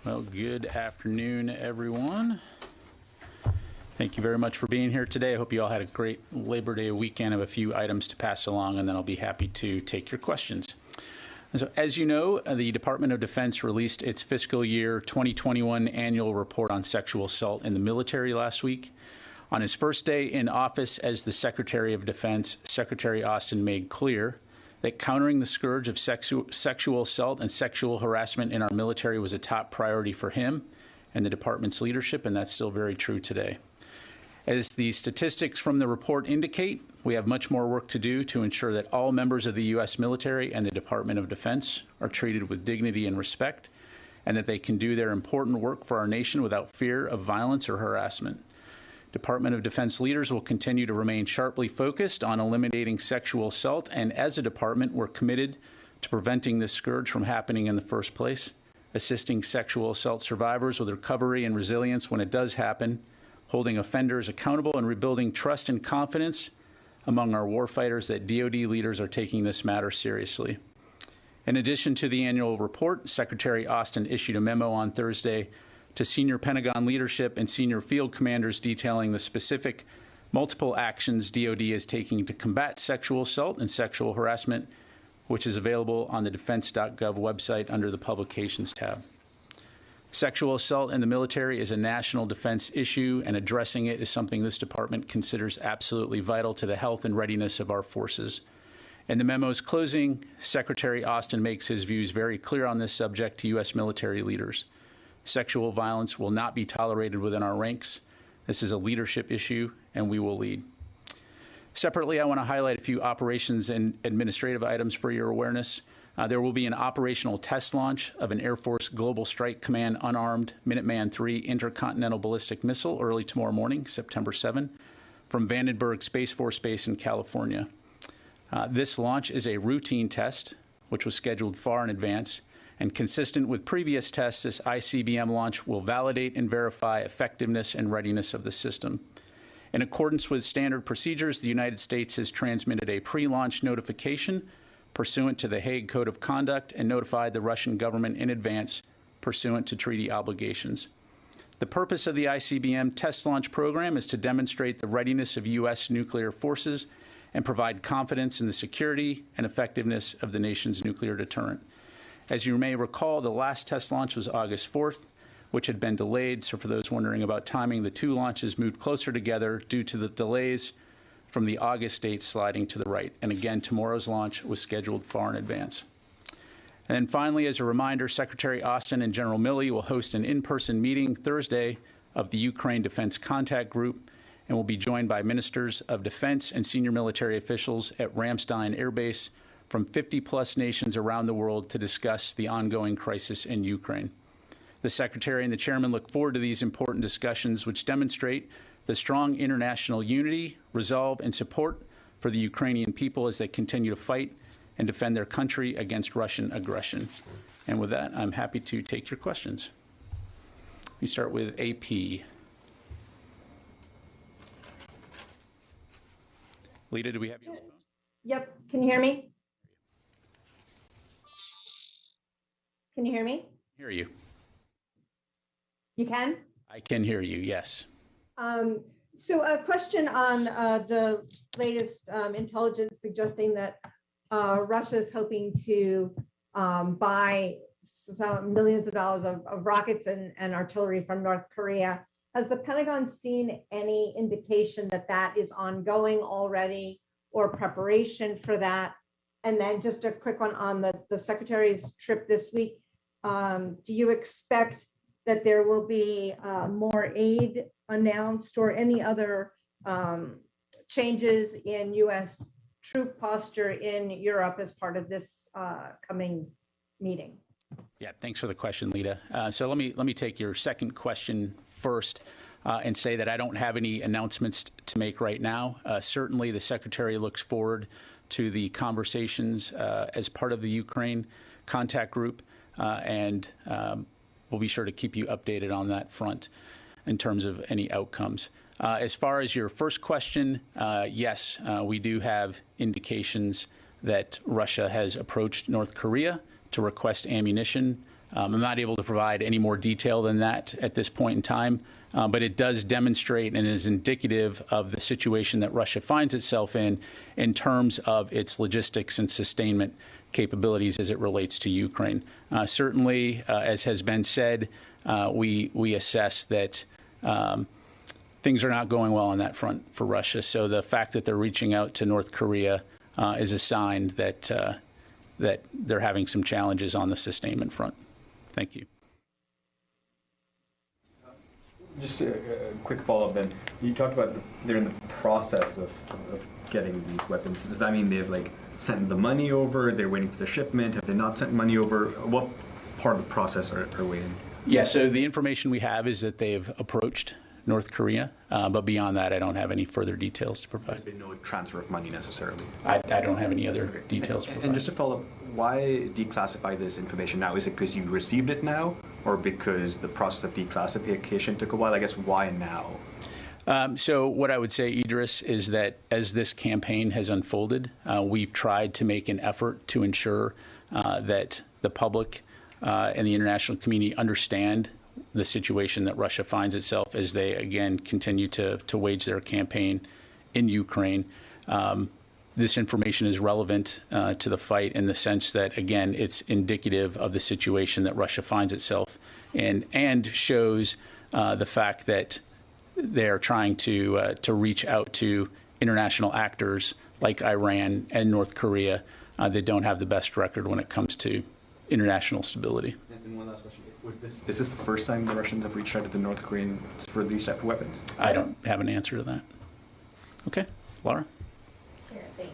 Well, good afternoon, everyone. Thank you very much for being here today. I hope you all had a great Labor Day weekend. I have a few items to pass along, and then I'll be happy to take your questions. And so, as you know, the Department of Defense released its fiscal year 2021 annual report on sexual assault in the military last week. On his first day in office as the Secretary of Defense, Secretary Austin made clear that countering the scourge of sexual assault and sexual harassment in our military was a top priority for him and the department's leadership, and that's still very true today. As the statistics from the report indicate, we have much more work to do to ensure that all members of the U.S. military and the Department of Defense are treated with dignity and respect, and that they can do their important work for our nation without fear of violence or harassment. Department of Defense leaders will continue to remain sharply focused on eliminating sexual assault, and as a department, we're committed to preventing this scourge from happening in the first place, assisting sexual assault survivors with recovery and resilience when it does happen, holding offenders accountable, and rebuilding trust and confidence among our warfighters that DoD leaders are taking this matter seriously. In addition to the annual report, Secretary Austin issued a memo on Thursday to senior Pentagon leadership and senior field commanders detailing the specific multiple actions DoD is taking to combat sexual assault and sexual harassment, which is available on the defense.gov website under the Publications tab. Sexual assault in the military is a national defense issue, and addressing it is something this department considers absolutely vital to the health and readiness of our forces. In the memo's closing, Secretary Austin makes his views very clear on this subject to U.S. military leaders. Sexual violence will not be tolerated within our ranks. This is a leadership issue, and we will lead. Separately, I want to highlight a few operations and administrative items for your awareness. There will be an operational test launch of an Air Force Global Strike Command unarmed Minuteman III intercontinental ballistic missile early tomorrow morning, September 7, from Vandenberg Space Force Base in California. This launch is a routine test, which was scheduled far in advance. And consistent with previous tests, this ICBM launch will validate and verify effectiveness and readiness of the system. In accordance with standard procedures, the United States has transmitted a pre-launch notification pursuant to the Hague Code of Conduct and notified the Russian government in advance pursuant to treaty obligations. The purpose of the ICBM test launch program is to demonstrate the readiness of U.S. nuclear forces and provide confidence in the security and effectiveness of the nation's nuclear deterrent. As you may recall, the last test launch was August 4th, which had been delayed. So for those wondering about timing, the two launches moved closer together due to the delays from the August date sliding to the right. And again, tomorrow's launch was scheduled far in advance. And then finally, as a reminder, Secretary Austin and General Milley will host an in-person meeting Thursday of the Ukraine Defense Contact Group and will be joined by ministers of defense and senior military officials at Ramstein Air Base from 50-plus nations around the world to discuss the ongoing crisis in Ukraine. The Secretary and the Chairman look forward to these important discussions, which demonstrate the strong international unity, resolve, and support for the Ukrainian people as they continue to fight and defend their country against Russian aggression. And with that, I'm happy to take your questions. We start with AP. Lita, do we have you on the phone? Yep. Can you hear me? Can you hear me? Hear you. You can? I can hear you, yes. So a question on the latest intelligence suggesting that Russia is hoping to buy some millions of dollars of rockets and artillery from North Korea. Has the Pentagon seen any indication that that is ongoing already or preparation for that? And then just a quick one on the Secretary's trip this week. Do you expect that there will be more aid announced or any other changes in U.S. troop posture in Europe as part of this coming meeting? Yeah, thanks for the question, Lita. So let me take your second question first and say that I don't have any announcements to make right now. Certainly, the Secretary looks forward to the conversations as part of the Ukraine contact group, and we'll be sure to keep you updated on that front in terms of any outcomes. As far as your first question, yes, we do have indications that Russia has approached North Korea to request ammunition I'm not able to provide any more detail than that at this point in time, but it does demonstrate and is indicative of the situation that Russia finds itself in terms of its logistics and sustainment capabilities as it relates to Ukraine. Certainly, as has been said, we assess that things are not going well on that front for Russia. So the fact that they're reaching out to North Korea is a sign that that they're having some challenges on the sustainment front. Thank you. Just a quick follow-up then. You talked about they're in the process of getting these weapons. Does that mean they've sent the money over, they're waiting for the shipment? Have they not sent money over? What part of the process are we in? Yeah, so the information we have is that they've approached North Korea, but beyond that, I don't have any further details to provide. There's been no transfer of money necessarily. I don't have any other details to provide. And just to follow up, why declassify this information now? Is it because you received it now, or because the process of declassification took a while? I guess why now? So what I would say, Idris, is that as this campaign has unfolded, we've tried to make an effort to ensure that the public and the international community understand the situation that Russia finds itself as they, again, continue to wage their campaign in Ukraine. This information is relevant to the fight in the sense that, again, it's indicative of the situation that Russia finds itself in and shows the fact that they're trying to reach out to international actors like Iran and North Korea that don't have the best record when it comes to international stability. And one last question. Is this the first time the Russians have reached out to the North Koreans for these type of weapons? I don't have an answer to that. Okay. Laura? Sure, thanks.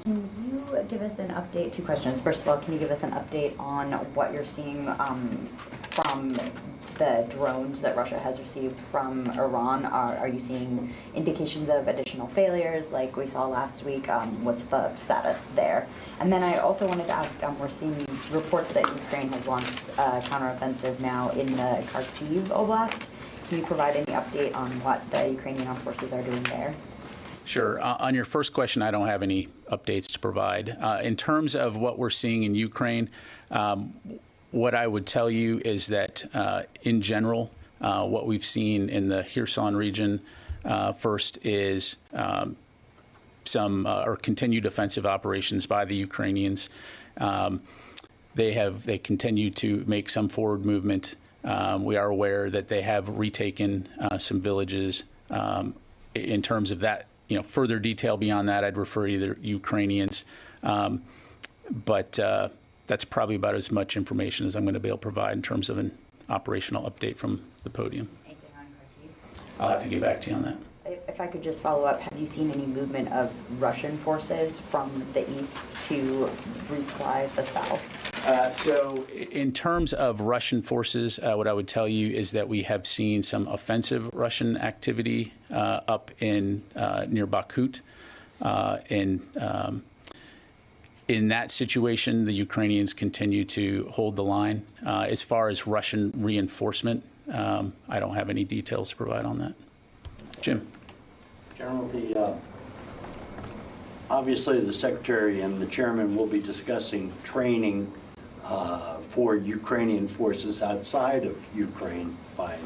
Can you give us an update? Two questions. First of all, can you give us an update on what you're seeing from the drones that Russia has received from Iran? Are you seeing indications of additional failures like we saw last week? What's the status there? And then I also wanted to ask, we're seeing reports that Ukraine has launched a counteroffensive now in the Kharkiv Oblast. Can you provide any update on what the Ukrainian armed forces are doing there? Sure. On your first question, I don't have any updates to provide. In terms of what we're seeing in Ukraine, what I would tell you is that, in general, what we've seen in the Kherson region first is some or continued offensive operations by the Ukrainians. They continue to make some forward movement. We are aware that they have retaken some villages. In terms of that, further detail beyond that, I'd refer you to the Ukrainians. But that's probably about as much information as I'm going to be able to provide in terms of an operational update from the podium. Anything on Kharkiv? I'll have to get back to you on that. If I could just follow up, have you seen any movement of Russian forces from the east to resupply the south? So in terms of Russian forces, what I would tell you is that we have seen some offensive Russian activity up in near Bakhmut. In that situation, the Ukrainians continue to hold the line. As far as Russian reinforcement, I don't have any details to provide on that. Jim. General, obviously the Secretary and the Chairman will be discussing training for Ukrainian forces outside of Ukraine by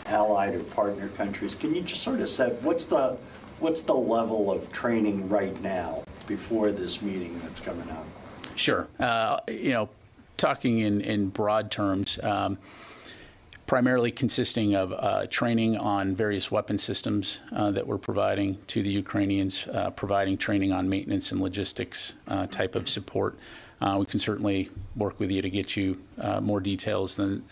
allied or partner countries. Can you just sort of set what's the level of training right now before this meeting that's coming up? Sure. Talking in broad terms, primarily consisting of training on various weapon systems that we're providing to the Ukrainians, providing training on maintenance and logistics type of support. We can certainly work with you to get you more details than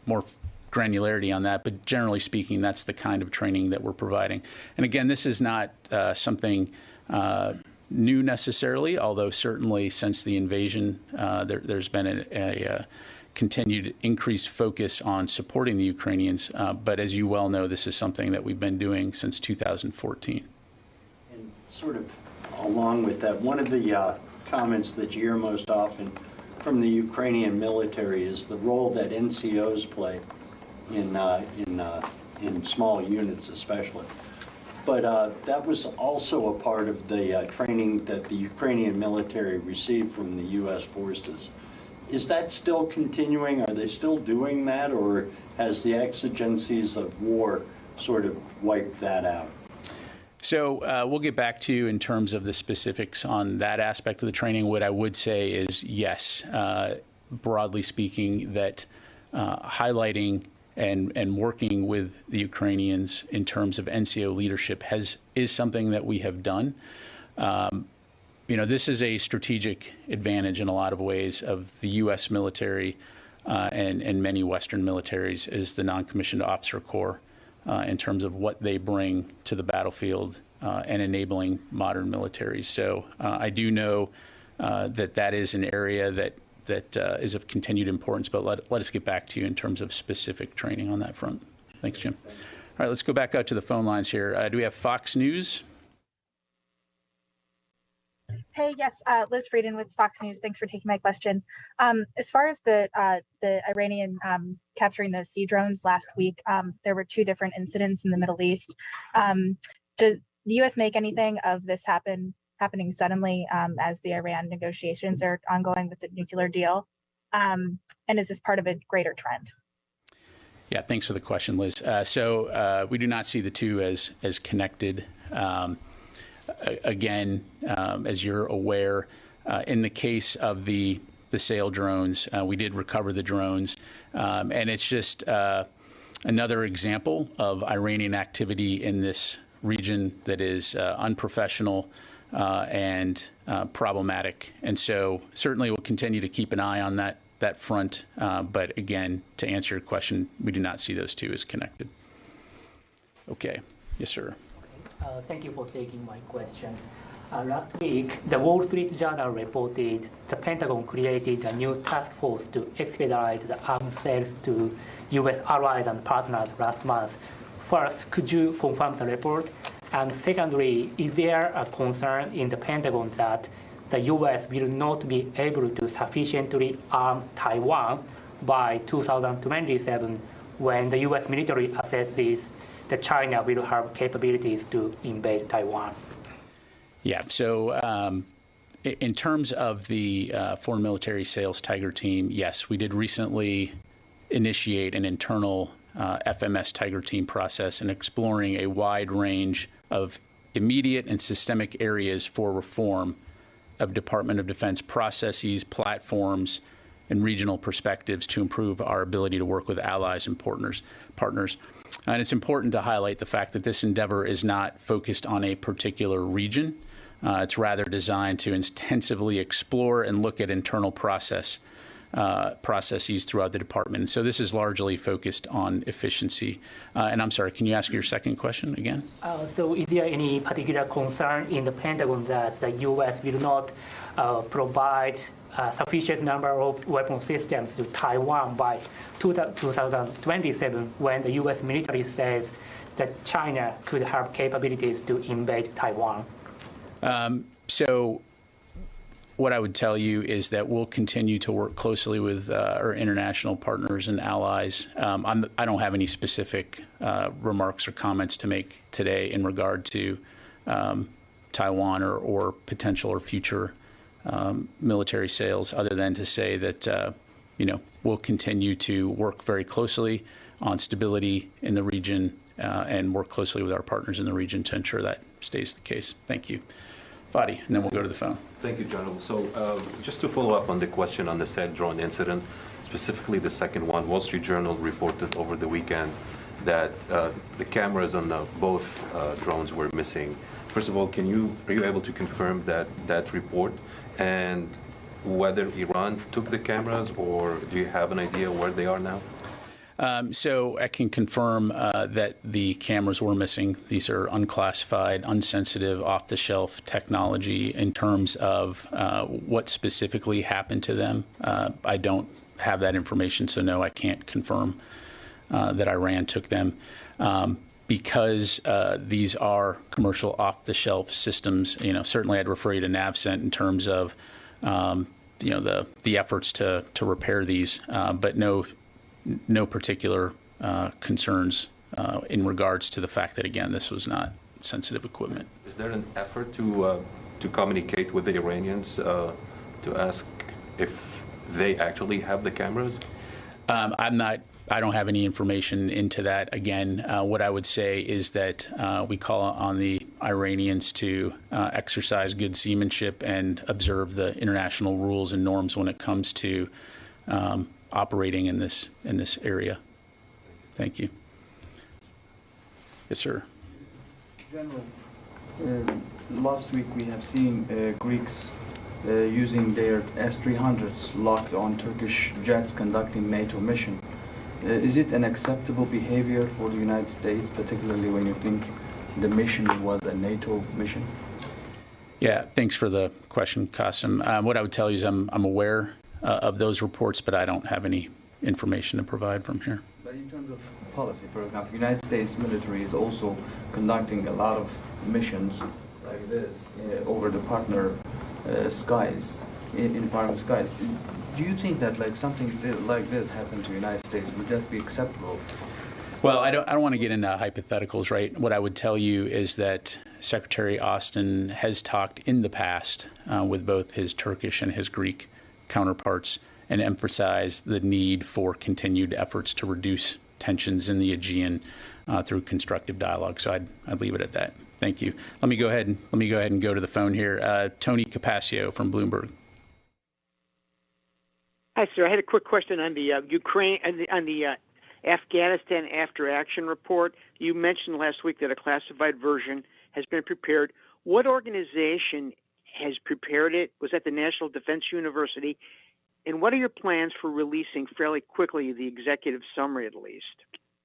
more granularity on that, but generally speaking, that's the kind of training that we're providing. And again, this is not something new necessarily, although certainly since the invasion, there's been a continued increased focus on supporting the Ukrainians. But as you well know, this is something that we've been doing since 2014. And sort of along with that, one of the comments that you hear most often from the Ukrainian military is the role that NCOs play in small units especially. But that was also a part of the training that the Ukrainian military received from the U.S. forces. Is that still continuing? Are they still doing that, or has the exigencies of war sort of wiped that out? So we'll get back to you in terms of the specifics on that aspect of the training. What I would say is yes, broadly speaking, that highlighting and working with the Ukrainians in terms of NCO leadership is something that we have done. This is a strategic advantage in a lot of ways of the U.S. military and many Western militaries is the non-commissioned officer corps in terms of what they bring to the battlefield and enabling modern militaries. So I do know that is an area that is of continued importance, but let us get back to you in terms of specific training on that front. Thanks, Jim. All right, let's go back out to the phone lines here. Do we have Fox News? Hey, yes, Liz Frieden with Fox News. Thanks for taking my question. As far as the Iranian capturing the sea drones last week, there were 2 different incidents in the Middle East. Does the U.S. make anything of this happening suddenly as the Iran negotiations are ongoing with the nuclear deal? And is this part of a greater trend? Yeah, thanks for the question, Liz. So we do not see the two as connected. Again, as you're aware, in the case of the sail drones, we did recover the drones, and it's just another example of Iranian activity in this region that is unprofessional and problematic. And so certainly we'll continue to keep an eye on that front. But again, to answer your question, we do not see those two as connected. Okay. Yes, sir. Thank you for taking my question. Last week, the Wall Street Journal reported the Pentagon created a new task force to expedite the arms sales to U.S. allies and partners last month. First, could you confirm the report? And secondly, is there a concern in the Pentagon that the U.S. will not be able to sufficiently arm Taiwan by 2027 when the U.S. military assesses that China will have capabilities to invade Taiwan? Yeah, so in terms of the Foreign Military Sales Tiger team, yes, we did recently initiate an internal FMS Tiger team process and exploring a wide range of immediate and systemic areas for reform of Department of Defense processes, platforms, and regional perspectives to improve our ability to work with allies and partners. And it's important to highlight the fact that this endeavor is not focused on a particular region. It's rather designed to intensively explore and look at internal processes throughout the department. And so this is largely focused on efficiency. And I'm sorry, can you ask your second question again? So is there any particular concern in the Pentagon that the U.S. will not provide a sufficient number of weapon systems to Taiwan by 2027 when the U.S. military says that China could have capabilities to invade Taiwan? So what I would tell you is that we'll continue to work closely with our international partners and allies. I don't have any specific remarks or comments to make today in regard to Taiwan or potential or future military sales, other than to say that we'll continue to work very closely on stability in the region and work closely with our partners in the region to ensure that stays the case. Thank you. Fadi, and then we'll go to the phone. Thank you, General. So just to follow up on the question on the said drone incident, specifically the second one, Wall Street Journal reported over the weekend that the cameras on both drones were missing. First of all, are you able to confirm that report, and whether Iran took the cameras, or do you have an idea where they are now? So I can confirm that the cameras were missing. These are unclassified, unsensitive, off-the-shelf technology. In terms of what specifically happened to them, I don't have that information, so no, I can't confirm that Iran took them. Because these are commercial off-the-shelf systems, certainly I'd refer you to NavCent in terms of the efforts to repair these, but no particular concerns in regards to the fact that, again, this was not sensitive equipment. Is there an effort to communicate with the Iranians to ask if they actually have the cameras? I don't have any information into that. Again, what I would say is that we call on the Iranians to exercise good seamanship and observe the international rules and norms when it comes to operating in this area. Thank you. Yes, sir. General, last week we have seen Greeks using their S-300s locked on Turkish jets conducting NATO mission. Is it an acceptable behavior for the United States, particularly when you think the mission was a NATO mission? Yeah, thanks for the question, Qasim. What I would tell you is I'm aware of those reports, but I don't have any information to provide from here. But in terms of policy, for example, the United States military is also conducting a lot of missions like this over the partner skies, in partner skies. Do you think that like something like this happened to the United States, would that be acceptable? Well, I don't want to get into hypotheticals, right? What I would tell you is that Secretary Austin has talked in the past with both his Turkish and his Greek counterparts and emphasized the need for continued efforts to reduce tensions in the Aegean through constructive dialogue. So I'd leave it at that. Thank you. Let me go ahead and go to the phone here. Tony Capaccio from Bloomberg. Hi, sir. I had a quick question on the Ukraine and on the Afghanistan after action report. You mentioned last week that a classified version has been prepared. What organization has prepared it? Was that the National Defense University? And what are your plans for releasing fairly quickly the executive summary at least?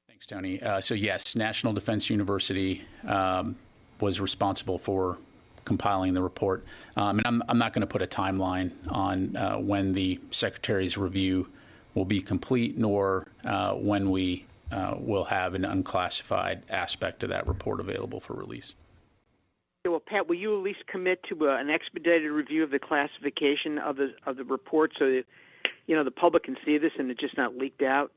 Thanks, Tony. So yes, National Defense University was responsible for compiling the report. And I'm not going to put a timeline on when the Secretary's review will be complete, nor when we will have an unclassified aspect of that report available for release. Okay, well, Pat, will you at least commit to an expedited review of the classification of the report so that the public can see this and it's just not leaked out?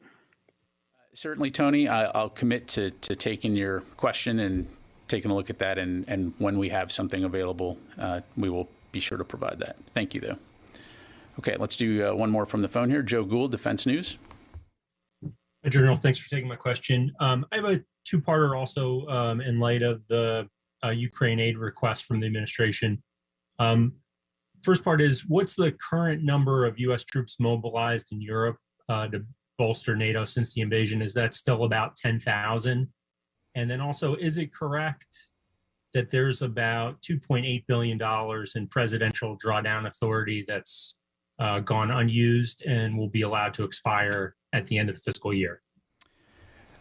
Certainly, Tony. I'll commit to taking your question and taking a look at that, and when we have something available, we will be sure to provide that. Thank you, though. Okay, let's do one more from the phone here. Joe Gould, Defense News. Hi, General. Thanks for taking my question. I have a two-parter also in light of the Ukraine aid request from the administration. First part is, what's the current number of U.S. troops mobilized in Europe to bolster NATO since the invasion? Is that still about 10,000? And then also, is it correct that there's about $2.8 billion in presidential drawdown authority that's gone unused and will be allowed to expire at the end of the fiscal year?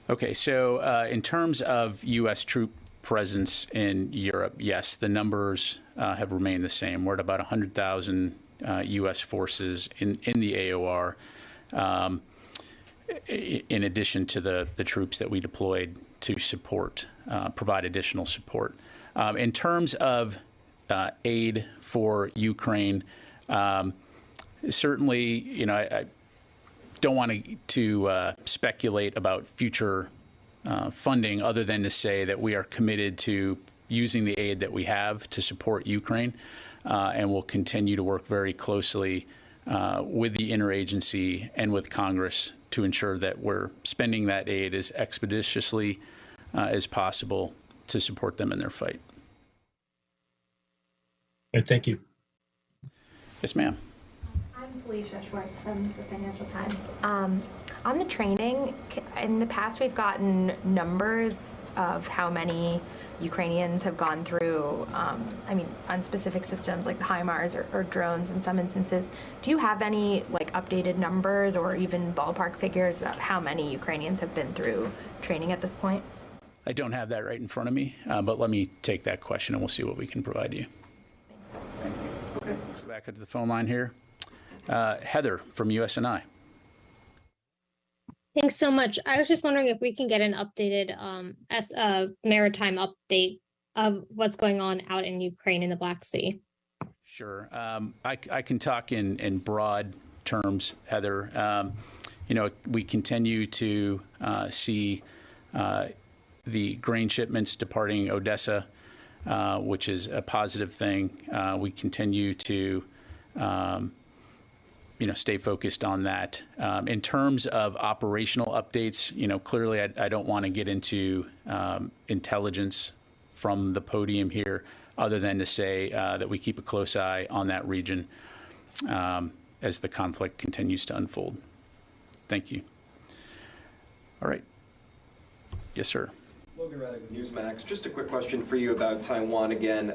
Okay, so in terms of U.S. troop presence in Europe, yes, the numbers have remained the same. We're at about 100,000 U.S. forces in the AOR, in addition to the troops that we deployed to support, provide additional support. In terms of aid for Ukraine, certainly, I don't want to speculate about future funding other than to say that we are committed to using the aid that we have to support Ukraine, and will continue to work very closely with the interagency and with Congress to ensure that we're spending that aid as expeditiously as possible to support them in their fight. Thank you. Yes, ma'am. I'm Felicia Schwartz from the Financial Times. On the training, in the past we've gotten numbers of how many Ukrainians have gone through, on specific systems like the HIMARS or drones in some instances. Do you have any updated numbers or even ballpark figures about how many Ukrainians have been through training at this point? I don't have that right in front of me, but let me take that question and we'll see what we can provide you. Thank you. Okay. Let's go back to the phone line here. Heather from USNI. Thanks so much. I was just wondering if we can get an updated maritime update of what's going on out in Ukraine in the Black Sea. Sure. I can talk in broad terms, Heather. We continue to see the grain shipments departing Odessa, which is a positive thing. We continue to stay focused on that. In terms of operational updates, clearly I don't want to get into intelligence from the podium here, other than to say that we keep a close eye on that region as the conflict continues to unfold. Thank you. All right. Yes, sir. Logan Ryder with Newsmax. Just a quick question for you about Taiwan again.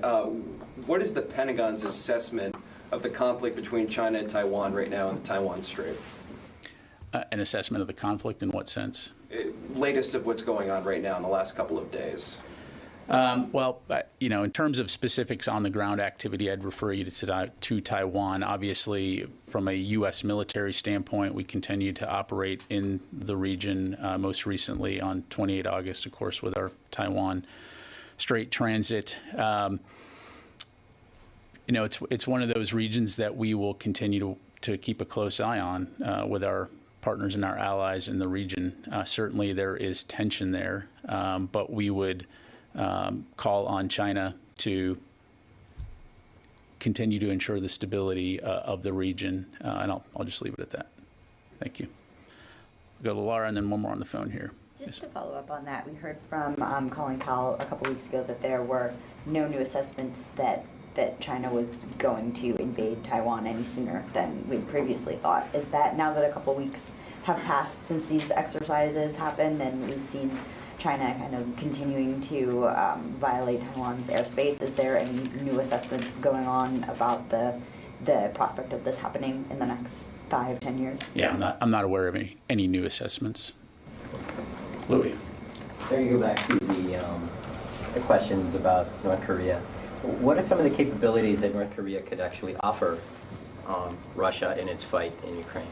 What is the Pentagon's assessment of the conflict between China and Taiwan right now in the Taiwan Strait? An assessment of the conflict in what sense? Latest of what's going on right now in the last couple of days. Well, in terms of specifics on the ground activity, I'd refer you to Taiwan. Obviously, from a U.S. military standpoint, we continue to operate in the region, most recently on 28 August, of course, with our Taiwan Strait transit. It's one of those regions that we will continue to keep a close eye on with our partners and our allies in the region. Certainly there is tension there, but we would call on China to continue to ensure the stability of the region, and I'll just leave it at that. Thank you. We'll go to Laura, and then one more on the phone here. Just to follow up on that, we heard from Colin Powell a couple weeks ago that there were no new assessments that China was going to invade Taiwan any sooner than we previously thought. Is that, now that a couple weeks have passed since these exercises happened and we've seen China kind of continuing to violate Taiwan's airspace, is there any new assessments going on about the prospect of this happening in the next 5-10 years? Yeah, I'm not aware of any new assessments. Louis. There you go back to the questions about North Korea. What are some of the capabilities that North Korea could actually offer Russia in its fight in Ukraine?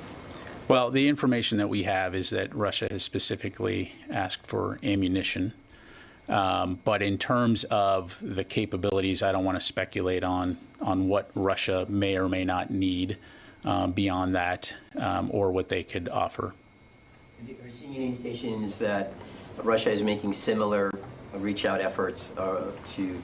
Well, the information that we have is that Russia has specifically asked for ammunition. But in terms of the capabilities, I don't want to speculate on what Russia may or may not need beyond that, or what they could offer. Are you seeing any indications that Russia is making similar reach-out efforts to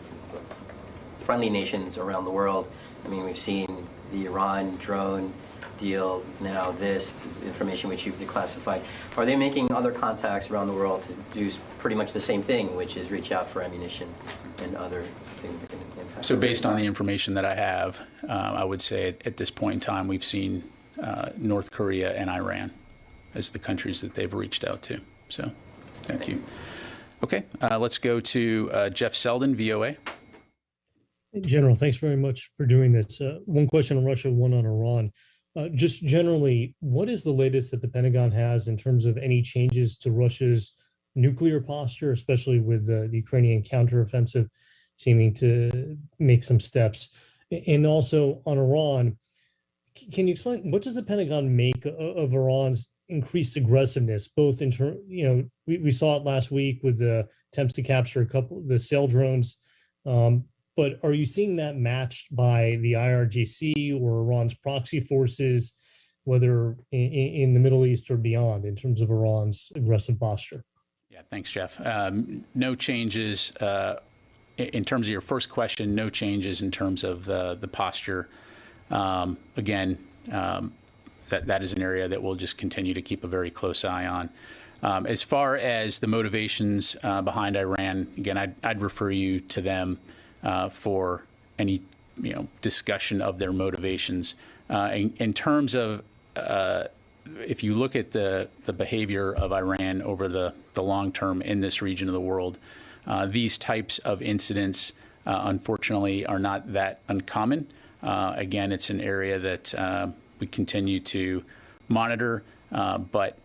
friendly nations around the world? I mean, we've seen the Iran drone deal, now this information which you've declassified. Are they making other contacts around the world to do pretty much the same thing, which is reach out for ammunition and other significant impacts? So based on the information that I have, I would say at this point in time, we've seen North Korea and Iran as the countries that they've reached out to. So thank you. Okay, let's go to Jeff Selden, VOA. General, thanks very much for doing this. One question on Russia, one on Iran. Just generally, what is the latest that the Pentagon has in terms of any changes to Russia's nuclear posture, especially with the Ukrainian counteroffensive seeming to make some steps? And also on Iran, can you explain, what does the Pentagon make of Iran's increased aggressiveness, both in terms, we saw it last week with the attempts to capture a couple of the sail drones, but are you seeing that matched by the IRGC or Iran's proxy forces, whether in the Middle East or beyond, in terms of Iran's aggressive posture? Yeah, thanks, Jeff. No changes. In terms of your first question, no changes in terms of the posture. Again, that is an area that we'll just continue to keep a very close eye on. As far as the motivations behind Iran, again, I'd refer you to them for any discussion of their motivations. In terms of if you look at the behavior of Iran over the long term in this region of the world, these types of incidents unfortunately are not that uncommon. Again, it's an area that we continue to monitor, but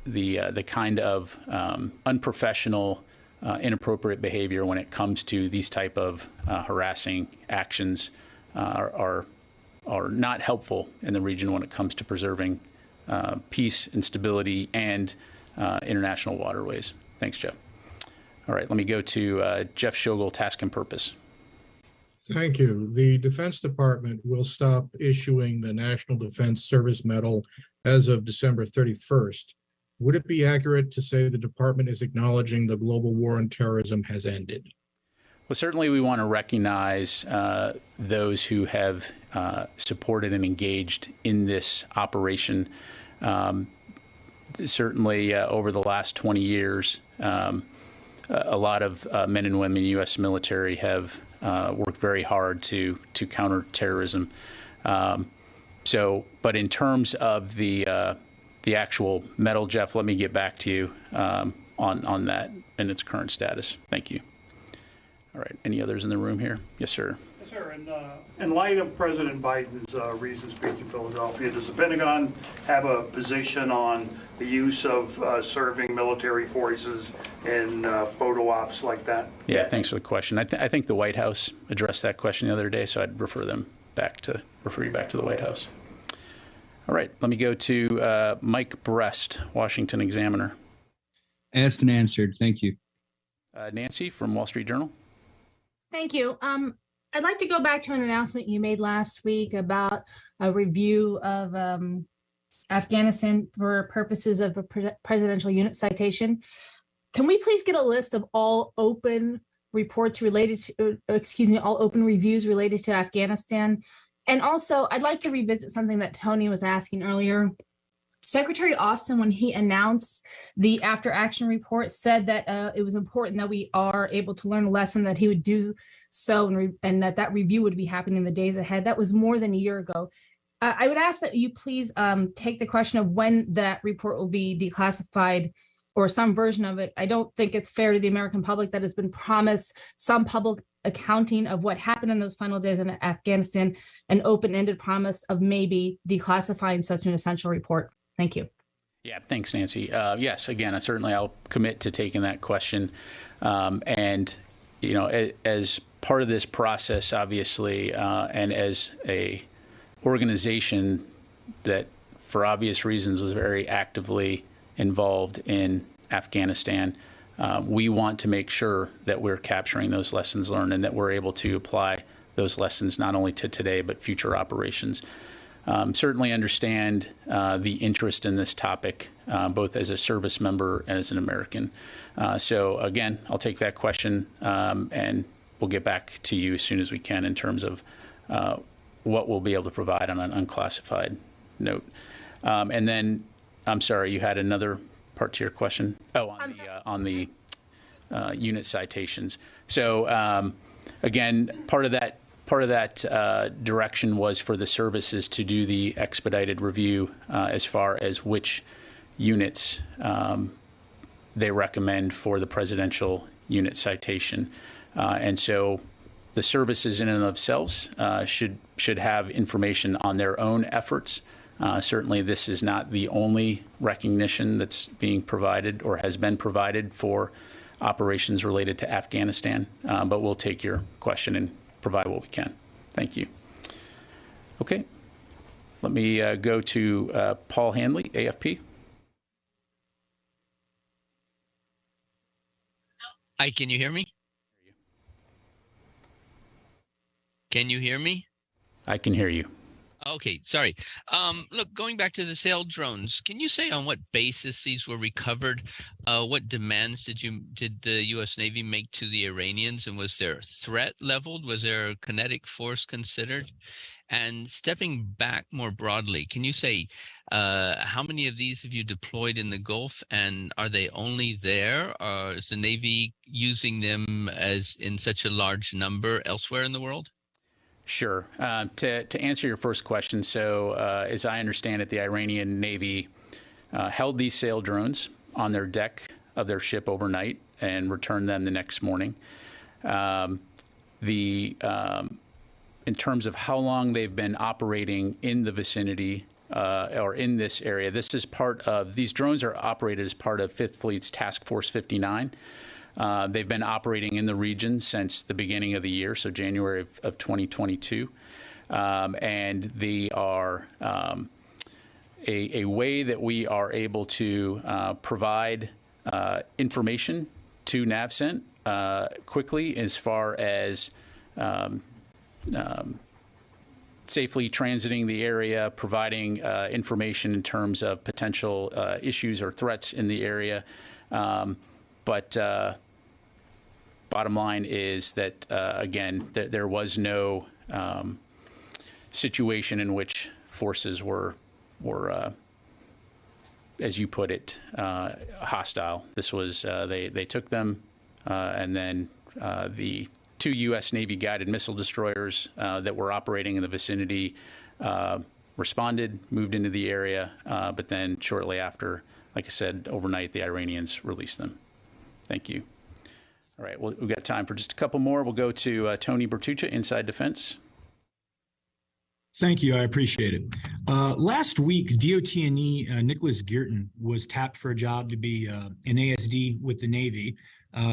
the kind of unprofessional, inappropriate behavior when it comes to these type of harassing actions are not helpful in the region when it comes to preserving peace and stability and international waterways. Thanks, Jeff. All right, let me go to Jeff Shogel, Task and Purpose. Thank you. The Defense Department will stop issuing the National Defense Service Medal as of December 31st. Would it be accurate to say the department is acknowledging the global war on terrorism has ended? Well, certainly we want to recognize those who have supported and engaged in this operation. Certainly over the last 20 years, a lot of men and women in the U.S. military have worked very hard to counter terrorism. But in terms of the actual medal, Jeff, let me get back to you on that and its current status. Thank you. All right. Any others in the room here? Yes, sir. Yes, sir. In light of President Biden's recent speech in Philadelphia, does the Pentagon have a position on the use of serving military forces in photo ops like that? Yeah, thanks for the question. I think the White House addressed that question the other day, so I'd refer you back to the White House. All right. Let me go to Mike Brest, Washington Examiner. Asked and answered. Thank you. Nancy from Wall Street Journal. Thank you. I'd like to go back to an announcement you made last week about a review of Afghanistan for purposes of a presidential unit citation. Can we please get a list of all open reports related to, all open reviews related to Afghanistan? And also, I'd like to revisit something that Tony was asking earlier. Secretary Austin, when he announced the after action report, said that it was important that we are able to learn a lesson, that he would do so, and that review would be happening in the days ahead. That was more than a year ago. I would ask that you please take the question of when that report will be declassified, or some version of it. I don't think it's fair to the American public that has been promised some public accounting of what happened in those final days in Afghanistan, an open-ended promise of maybe declassifying such an essential report. Thank you. Yeah, thanks, Nancy. Yes, again, certainly I'll commit to taking that question. And, as part of this process, obviously, and as a organization that, for obvious reasons, was very actively involved in Afghanistan, we want to make sure that we're capturing those lessons learned and that we're able to apply those lessons not only to today, but future operations. Certainly understand the interest in this topic, both as a service member and as an American. So again, I'll take that question and we'll get back to you as soon as we can in terms of what we'll be able to provide on an unclassified note. And then, I'm sorry, you had another part to your question? Oh, on the unit citations. So again, part of that direction was for the services to do the expedited review as far as which units they recommend for the presidential unit citation. And so the services in and of themselves should have information on their own efforts. Certainly this is not the only recognition that's being provided or has been provided for operations related to Afghanistan, but we'll take your question and provide what we can. Thank you. Okay. Let me go to Paul Hanley, AFP. Hi, can you hear me? Can you hear me? I can hear you. Okay, sorry. Look, going back to the sail drones, can you say on what basis these were recovered? What demands did the U.S. Navy make to the Iranians, and was there threat leveled? Was there kinetic force considered? And stepping back more broadly, can you say how many of these have you deployed in the Gulf, and are they only there, or is the Navy using them as in such a large number elsewhere in the world? Sure. To answer your first question, so as I understand it, the Iranian Navy held these sail drones on their deck of their ship overnight and returned them the next morning. In terms of how long they've been operating in the vicinity or in this area, these drones are operated as part of 5th Fleet's Task Force 59. They've been operating in the region since the beginning of the year, so January of 2022. And they are a way that we are able to provide information to NAVCENT quickly as far as safely transiting the area, providing information in terms of potential issues or threats in the area. But bottom line is that, again, there was no situation in which forces were as you put it, hostile. This was, they took them, and then the 2 U.S. Navy guided missile destroyers that were operating in the vicinity responded, moved into the area, but then shortly after, like I said, overnight, the Iranians released them. Thank you. All right, well, we've got time for just a couple more. We'll go to Tony Bertuccia, Inside Defense. Thank you. I appreciate it. Last week, DOT&E Nicholas Geerton was tapped for a job to be an ASD with the Navy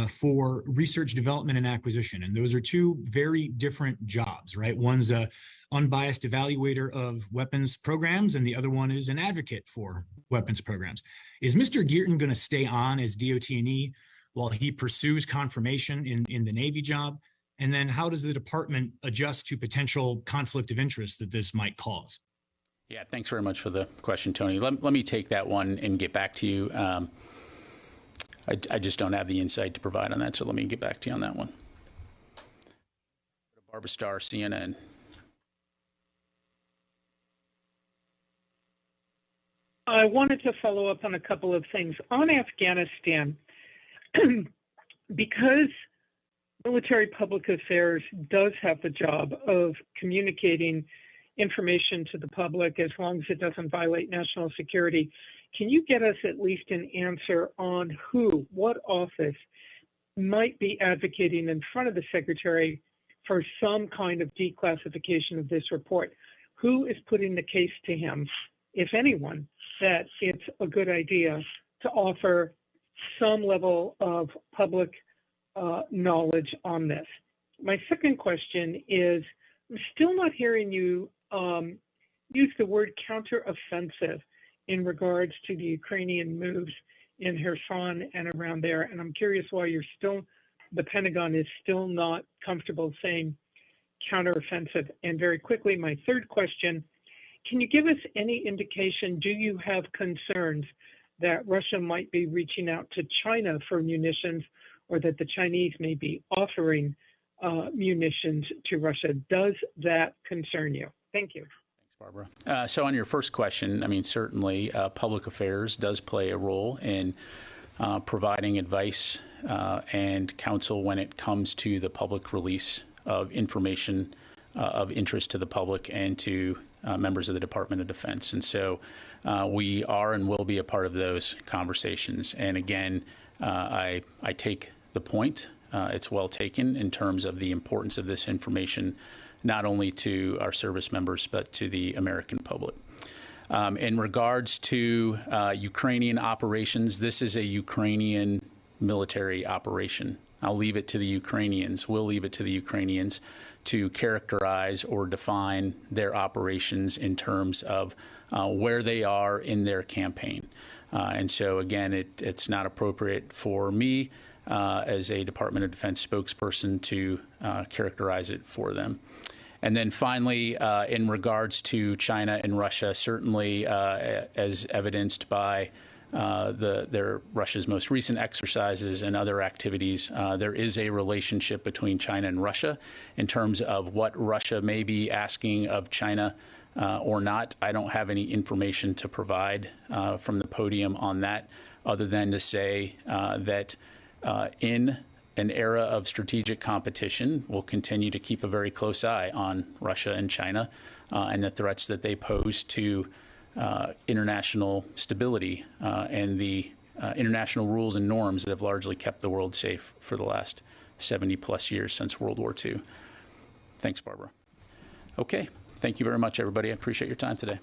for research, development, and acquisition. And those are 2 very different jobs, right? One's a unbiased evaluator of weapons programs, and the other one is an advocate for weapons programs. Is Mr. Geerton going to stay on as DOT&E while he pursues confirmation in the Navy job? And then how does the department adjust to potential conflict of interest that this might cause? Yeah, thanks very much for the question, Tony. Let me take that one and get back to you. I just don't have the insight to provide on that, so let me get back to you on that one. Barbara Starr, CNN. I wanted to follow up on a couple of things. On Afghanistan, because military public affairs does have the job of communicating information to the public as long as it doesn't violate national security, can you get us at least an answer on what office might be advocating in front of the Secretary for some kind of declassification of this report? Who is putting the case to him, if anyone, that it's a good idea to offer some level of public knowledge on this? My second question is, I'm still not hearing you use the word counteroffensive in regards to the Ukrainian moves in Kherson and around there, and I'm curious why the Pentagon is still not comfortable saying counteroffensive. And very quickly, my third question, can you give us any indication, do you have concerns that Russia might be reaching out to China for munitions, or that the Chinese may be offering munitions to Russia? Does that concern you? Thank you. Thanks, Barbara. So on your first question, I mean, certainly public affairs does play a role in providing advice and counsel when it comes to the public release of information of interest to the public and to members of the Department of Defense. And so we are and will be a part of those conversations. And again, I take the point. It's well taken in terms of the importance of this information, not only to our service members, but to the American public. In regards to Ukrainian operations, this is a Ukrainian military operation. I'll leave it to the Ukrainians. We'll leave it to the Ukrainians to characterize or define their operations in terms of where they are in their campaign. And so, again, it's not appropriate for me as a Department of Defense spokesperson to characterize it for them. And then finally, in regards to China and Russia, certainly as evidenced by Russia's most recent exercises and other activities, there is a relationship between China and Russia in terms of what Russia may be asking of China or not. I don't have any information to provide from the podium on that, other than to say that in an era of strategic competition, we'll continue to keep a very close eye on Russia and China and the threats that they pose to international stability and the international rules and norms that have largely kept the world safe for the last 70 plus years since World War II. Thanks, Barbara. Okay. Thank you very much, everybody. I appreciate your time today.